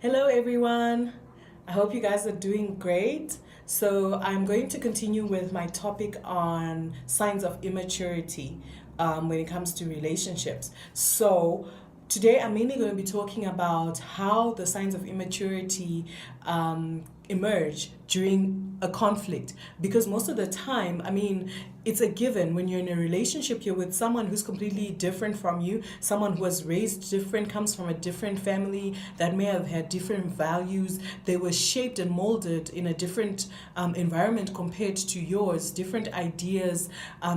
Hello, everyone. I hope you guys are doing great. So, I'm going to continue with my topic on signs of immaturity when it comes to relationships. So, today I'm mainly going to be talking about how the signs of immaturity emerge during a conflict. Because most of the time, it's a given when you're in a relationship, you're with someone who's completely different from you, someone who was raised different, comes from a different family that may have had different values. They were shaped and molded in a different environment compared to yours, different ideas,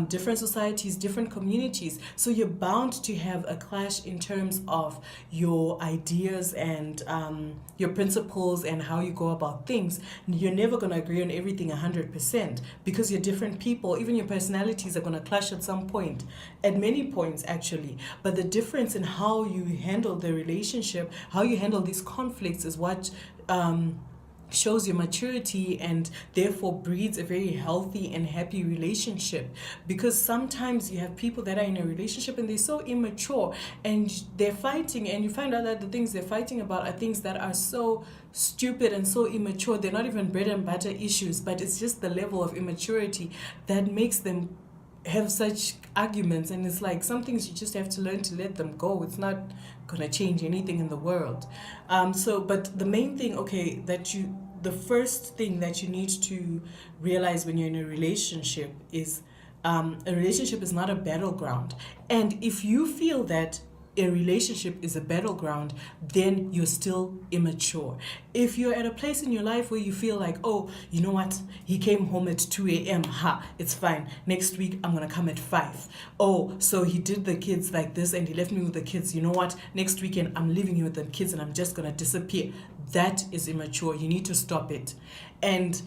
different societies, different communities. So you're bound to have a clash in terms of your ideas and your principles and how you go about things. You're never going to agree on everything 100% because you're different people. Even your personalities are going to clash at some point, at many points actually. But the difference in how you handle the relationship, how you handle these conflicts is what shows your maturity and therefore breeds a very healthy and happy relationship. Because sometimes you have people that are in a relationship and they're so immature and they're fighting, and you find out that the things they're fighting about are things that are so stupid and so immature. They're not even bread and butter issues, but it's just the level of immaturity that makes them have such arguments. And it's like some things you just have to learn to let them go. It's not gonna change anything in the world. But the main thing, the first thing that you need to realize when you're in a relationship is a relationship is not a battleground. And if you feel that a relationship is a battleground, then you're still immature. If you're at a place in your life where you feel like, oh, you know what, he came home at 2 a.m., it's fine. Next week, I'm going to come at 5. Oh, so he did the kids like this and he left me with the kids. You know what, next weekend, I'm leaving you with the kids and I'm just going to disappear. That is immature. You need to stop it. And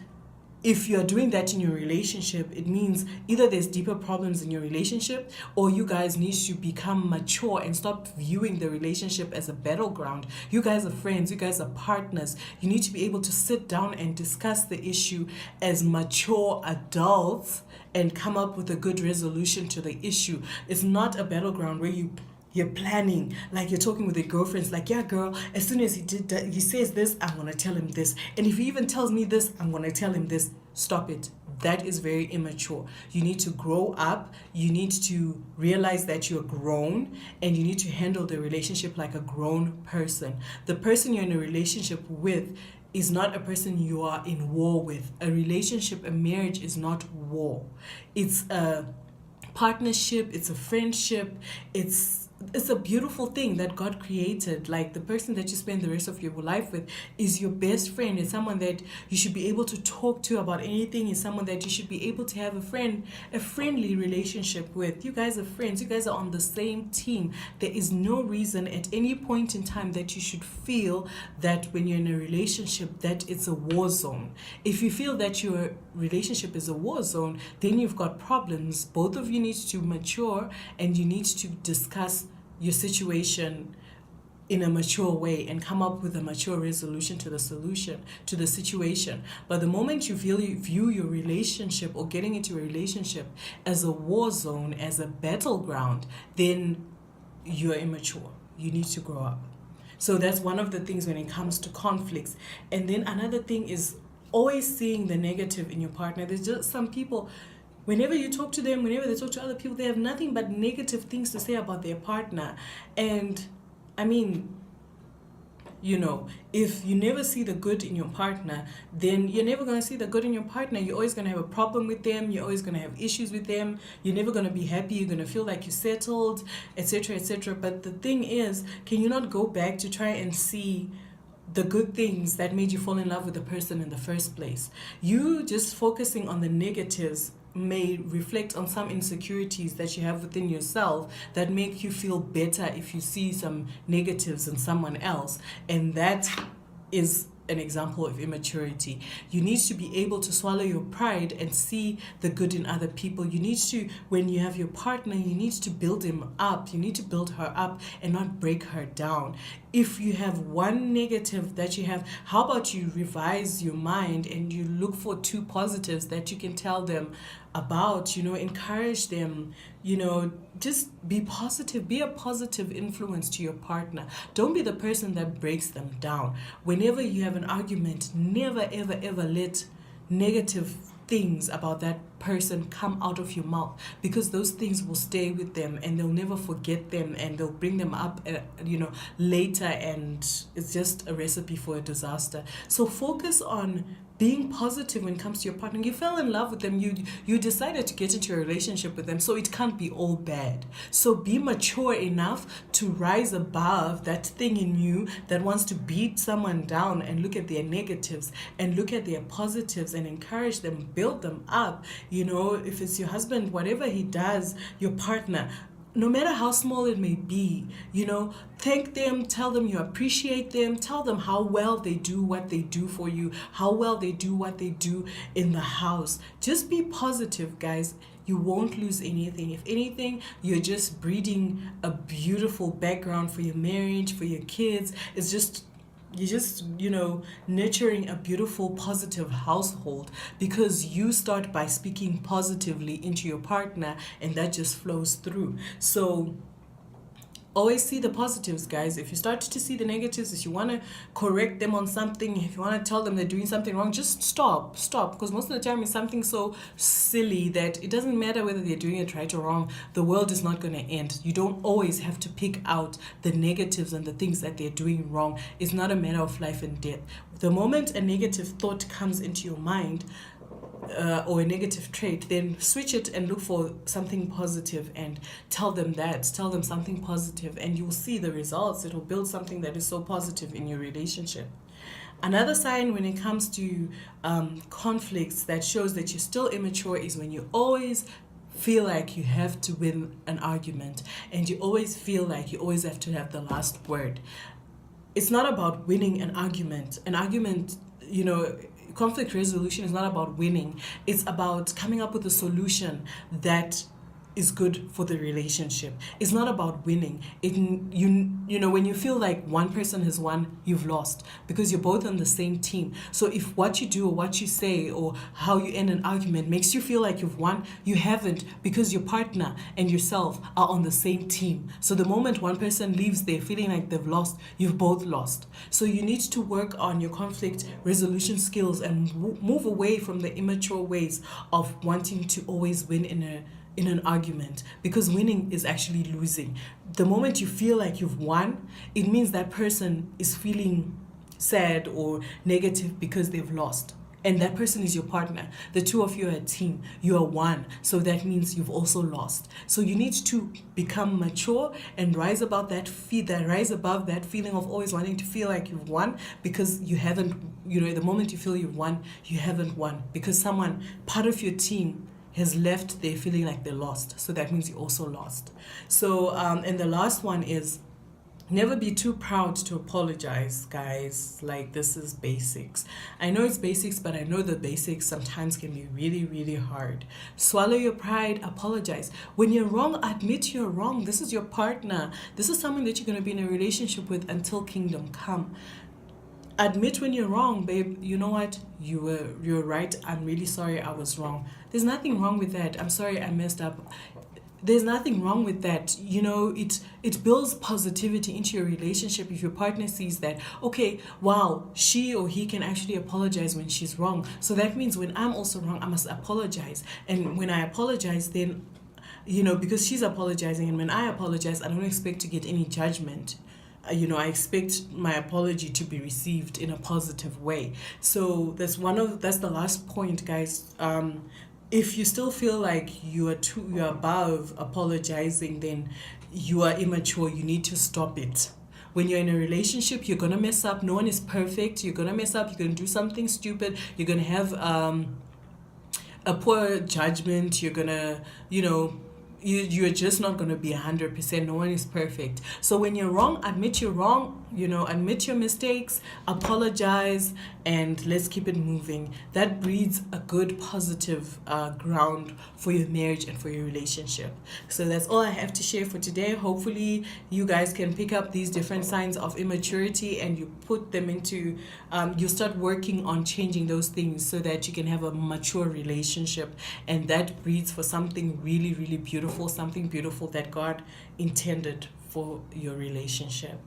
if you're doing that in your relationship, it means either there's deeper problems in your relationship or you guys need to become mature and stop viewing the relationship as a battleground. You guys are friends, you guys are partners. You need to be able to sit down and discuss the issue as mature adults and come up with a good resolution to the issue. It's not a battleground where you're planning, like you're talking with your girlfriends, like, yeah, girl, as soon as he did that, he says this, I'm going to tell him this. And if he even tells me this, I'm going to tell him this. Stop it. That is very immature. You need to grow up. You need to realize that you're grown and you need to handle the relationship like a grown person. The person you're in a relationship with is not a person you are in war with. A relationship, a marriage is not war. It's a partnership, it's a friendship, it's a beautiful thing that God created. Like the person that you spend the rest of your life with is your best friend. It's someone that you should be able to talk to about anything. It's someone that you should be able to have a friendly relationship with. You guys are friends. You guys are on the same team. There is no reason at any point in time that you should feel that when you're in a relationship that it's a war zone. If you feel that your relationship is a war zone, then you've got problems. Both of you need to mature and you need to discuss your situation in a mature way and come up with a mature resolution to the situation. But the moment you view your relationship or getting into a relationship as a war zone, as a battleground, then you're immature. You need to grow up. So that's one of the things when it comes to conflicts. And then another thing is always seeing the negative in your partner. There's just some people, whenever you talk to them, whenever they talk to other people, they have nothing but negative things to say about their partner. And if you never see the good in your partner, then you're never going to see the good in your partner. You're always going to have a problem with them. You're always going to have issues with them. You're never going to be happy. You're going to feel like you're settled, etc., etc. But the thing is, can you not go back to try and see the good things that made you fall in love with the person in the first place? You just focusing on the negatives may reflect on some insecurities that you have within yourself that make you feel better if you see some negatives in someone else. And that is an example of immaturity. You need to be able to swallow your pride and see the good in other people. You need to, when you have your partner, you need to build him up. You need to build her up and not break her down. if you have one negative that you have, how about you revise your mind and you look for two positives that you can tell them about, encourage them, just be positive, be a positive influence to your partner. Don't be the person that breaks them down. Whenever you have an argument, never, ever, ever let negative things about that person come out of your mouth, because those things will stay with them and they'll never forget them, and they'll bring them up later, and it's just a recipe for a disaster. So focus on being positive when it comes to your partner. You fell in love with them, you decided to get into a relationship with them, so it can't be all bad. So be mature enough to rise above that thing in you that wants to beat someone down, and look at their negatives and look at their positives and encourage them, build them up. If it's your husband, whatever he does, your partner, no matter how small it may be, thank them, tell them you appreciate them, tell them how well they do what they do for you, how well they do what they do in the house. Just be positive, guys. You won't lose anything. If anything, you're just breeding a beautiful background for your marriage, for your kids. You're just nurturing a beautiful, positive household, because you start by speaking positively into your partner, and that just flows through. So always see the positives, guys. If you start to see the negatives, if you want to correct them on something, if you want to tell them they're doing something wrong, just stop, because most of the time it's something so silly that it doesn't matter whether they're doing it right or wrong. The world is not going to end. You don't always have to pick out the negatives and the things that they're doing wrong. It's not a matter of life and death. The moment a negative thought comes into your mind, or a negative trait, then switch it and look for something positive and tell them something positive, and you'll see the results. It'll build something that is so positive in your relationship. Another sign when it comes to conflicts that shows that you're still immature is when you always feel like you have to win an argument, and you always feel like you always have to have the last word. It's not about winning an argument. Conflict resolution is not about winning. It's about coming up with a solution that is good for the relationship. It's not about winning. When you feel like one person has won, you've lost, because you're both on the same team. So if what you do or what you say or how you end an argument makes you feel like you've won, you haven't, because your partner and yourself are on the same team. So the moment one person leaves there feeling like they've lost, you've both lost. So you need to work on your conflict resolution skills and move away from the immature ways of wanting to always win in an argument, because winning is actually losing. The moment you feel like you've won, it means that person is feeling sad or negative because they've lost. And that person is your partner. The two of you are a team. You are one. So that means you've also lost. So you need to become mature and rise above that feeling of always wanting to feel like you've won, because you haven't, the moment you feel you've won, you haven't won, because part of your team has left there feeling like they're lost. So that means you also lost. So, and the last one is never be too proud to apologize, guys. Like, this is basics. I know it's basics, but I know the basics sometimes can be really, really hard. Swallow your pride, apologize. When you're wrong, admit you're wrong. This is your partner. This is someone that you're going to be in a relationship with until kingdom come. Admit when you're wrong, babe. You know what? You're right. I'm really sorry I was wrong. There's nothing wrong with that. I'm sorry I messed up. There's nothing wrong with that. It builds positivity into your relationship if your partner sees that, okay, wow, she or he can actually apologize when she's wrong. So that means when I'm also wrong, I must apologize. And when I apologize, then, because she's apologizing, and when I apologize, I don't expect to get any judgment. I expect my apology to be received in a positive way. So that's the last point, guys. If you still feel like you're above apologizing, then you are immature. You need to stop it. When you're in a relationship, you're gonna mess up. No one is perfect. You're gonna mess up. You're gonna do something stupid. You're gonna have a poor judgment. You're gonna, you're just not going to be 100%. No one is perfect. So when you're wrong, admit you're wrong, admit your mistakes, apologize, and let's keep it moving. That breeds a good positive ground for your marriage and for your relationship. So that's all I have to share for today. Hopefully you guys can pick up these different signs of immaturity and you put them into you start working on changing those things so that you can have a mature relationship, and that breeds for something really, really beautiful, something beautiful that God intended for your relationship.